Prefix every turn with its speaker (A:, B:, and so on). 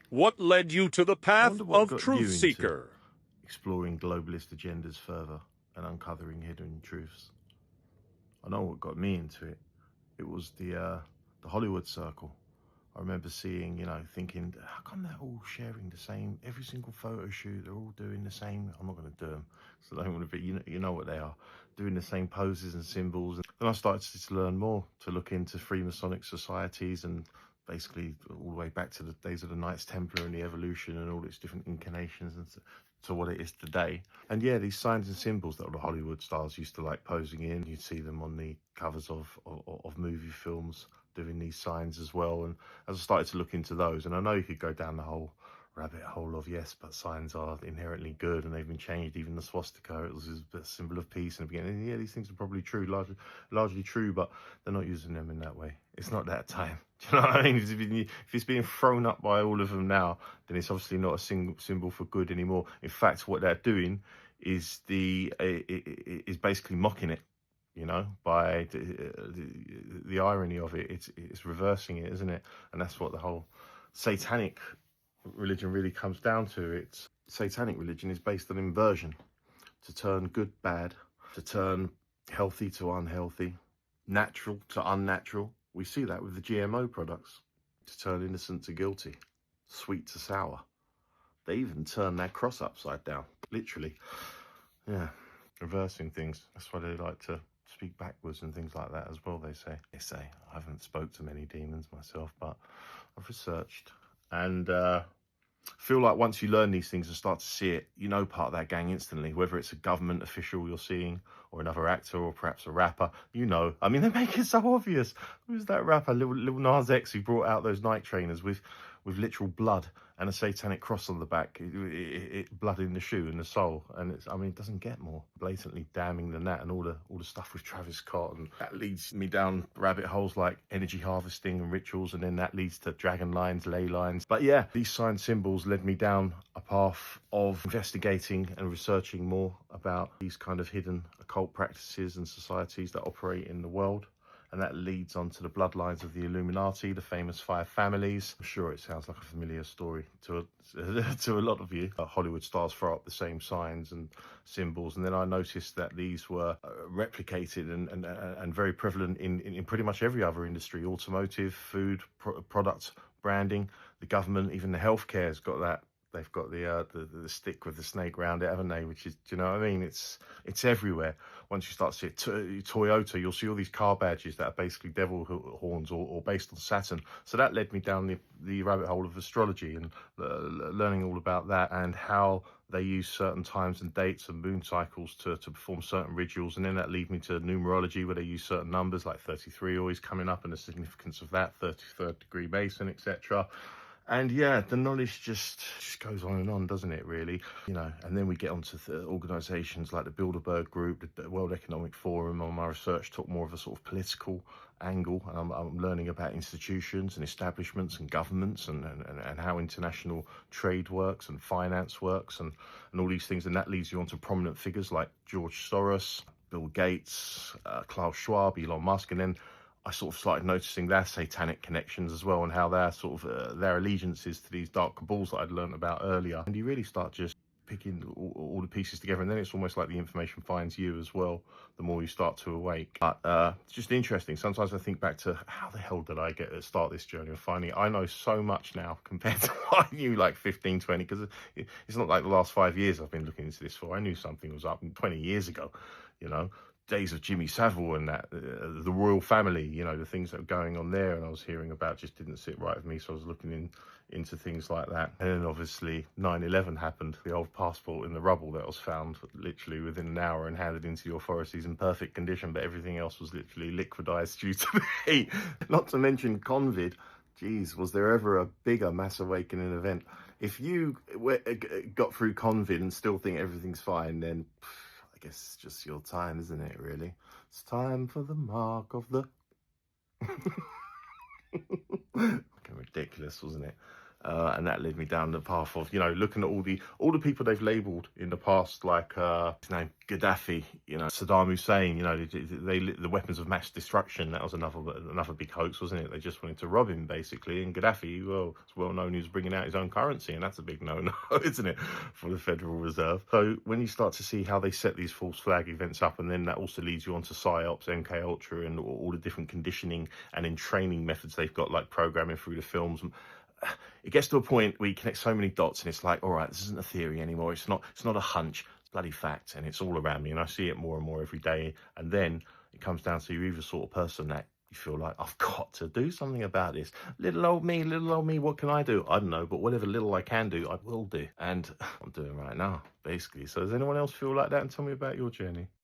A: What led you to the
B: I
A: path
B: wonder what
A: of
B: got
A: Truth
B: you into
A: Seeker?
B: exploring globalist agendas further and uncovering hidden truths. I know what got me into it. It was the Hollywood circle. I remember seeing, thinking, how come they're all sharing the same, every single photo shoot, they're all doing the same. I'm not going to do them, so I don't want to be, you know what they are, doing the same poses and symbols. And then I started to learn more, to look into Freemasonic societies, and basically all the way back to the days of the Knights Templar and the evolution and all its different incarnations and to what it is today. And yeah, these signs and symbols that all the Hollywood stars used to like posing in, you'd see them on the covers of movie films doing these signs as well. And as I started to look into those, and I know you could go down the whole rabbit hole of yes, but signs are inherently good and they've been changed. Even the swastika, it was a symbol of peace in the beginning. And yeah, these things are probably true, largely true, but they're not using them in that way. It's not that time. Do you know what I mean? If it's being thrown up by all of them now, then it's obviously not a single symbol for good anymore. In fact, what they're doing is is basically mocking it. By the irony of it, it's reversing it, isn't it? And that's what the whole satanic religion really comes down to. It's satanic religion is based on inversion, to turn good bad, to turn healthy to unhealthy, natural to unnatural. We see that with the GMO products, to turn innocent to guilty, sweet to sour. They even turn that cross upside down, literally. Yeah, reversing things. That's why they like to speak backwards and things like that as well, they say. I haven't spoke to many demons myself, but I've researched. And feel like once you learn these things and start to see it, you know part of that gang instantly, whether it's a government official you're seeing or another actor or perhaps a rapper, I mean, they make it so obvious. Who's that rapper, Lil Nas X, who brought out those Nike trainers with literal blood and a satanic cross on the back, blood in the shoe and the sole, and it doesn't get more blatantly damning than that. And all the stuff with Travis Scott, and that leads me down rabbit holes like energy harvesting and rituals, and then that leads to dragon lines, ley lines. But yeah, these sign symbols led me down a path of investigating and researching more about these kind of hidden occult practices and societies that operate in the world. And that leads on to the bloodlines of the Illuminati, the famous 5 families. I'm sure it sounds like a familiar story to a lot of you. Hollywood stars throw up the same signs and symbols, and then I noticed that these were replicated and very prevalent in pretty much every other industry: automotive, food, product branding, the government, even the healthcare has got that. They've got the stick with the snake around it, haven't they? Which is, do you know what I mean? It's everywhere. Once you start to see it, Toyota, you'll see all these car badges that are basically devil horns or based on Saturn. So that led me down the rabbit hole of astrology and learning all about that and how they use certain times and dates and moon cycles to perform certain rituals. And then that lead me to numerology, where they use certain numbers like 33 always coming up and the significance of that, 33rd degree Mason, etc. And yeah, the knowledge just goes on, doesn't it, really? And then we get onto organisations like the Bilderberg Group, the World Economic Forum. On my research took more of a sort of political angle, and I'm learning about institutions and establishments and governments and how international trade works and finance works and all these things. And that leads you on to prominent figures like George Soros, Bill Gates, Klaus Schwab, Elon Musk, and then I sort of started noticing their satanic connections as well, and how their sort of their allegiances to these dark cabals that I'd learned about earlier. And you really start just picking all the pieces together, and then it's almost like the information finds you as well, the more you start to awake. But it's just interesting. Sometimes I think back to how the hell did I start this journey of finding I know so much now compared to what I knew like 15, 20, because it's not like the last 5 years I've been looking into this for. I knew something was up 20 years ago, days of Jimmy Savile and that, the royal family, the things that were going on there, and I was hearing about just didn't sit right with me, so I was looking into things like that. And then obviously 9/11 happened, the old passport in the rubble that was found literally within an hour and handed into the authorities in perfect condition, but everything else was literally liquidized due to the heat. Not to mention COVID. Geez, was there ever a bigger mass awakening event? If you got through COVID and still think everything's fine, then I guess it's just your time, isn't it, really? It's time for the mark of the... Fucking ridiculous, wasn't it? And that led me down the path of, looking at all the people they've labelled in the past, like his name Gaddafi, Saddam Hussein, the weapons of mass destruction. That was another big hoax, wasn't it? They just wanted to rob him basically. And Gaddafi, well, it's well known he was bringing out his own currency, and that's a big no-no, isn't it, for the Federal Reserve? So when you start to see how they set these false flag events up, and then that also leads you on to PSYOPs, MK Ultra, and all the different conditioning and entraining methods they've got, like programming through the films. It gets to a point where you connect so many dots, and it's like, all right, this isn't a theory anymore. It's not a hunch. It's bloody fact, and it's all around me, and I see it more and more every day. And then it comes down to, you're either the sort of person that you feel like, I've got to do something about this. Little old me, what can I do? I don't know, but whatever little I can do, I will do. And I'm doing right now, basically. So does anyone else feel like that? And tell me about your journey.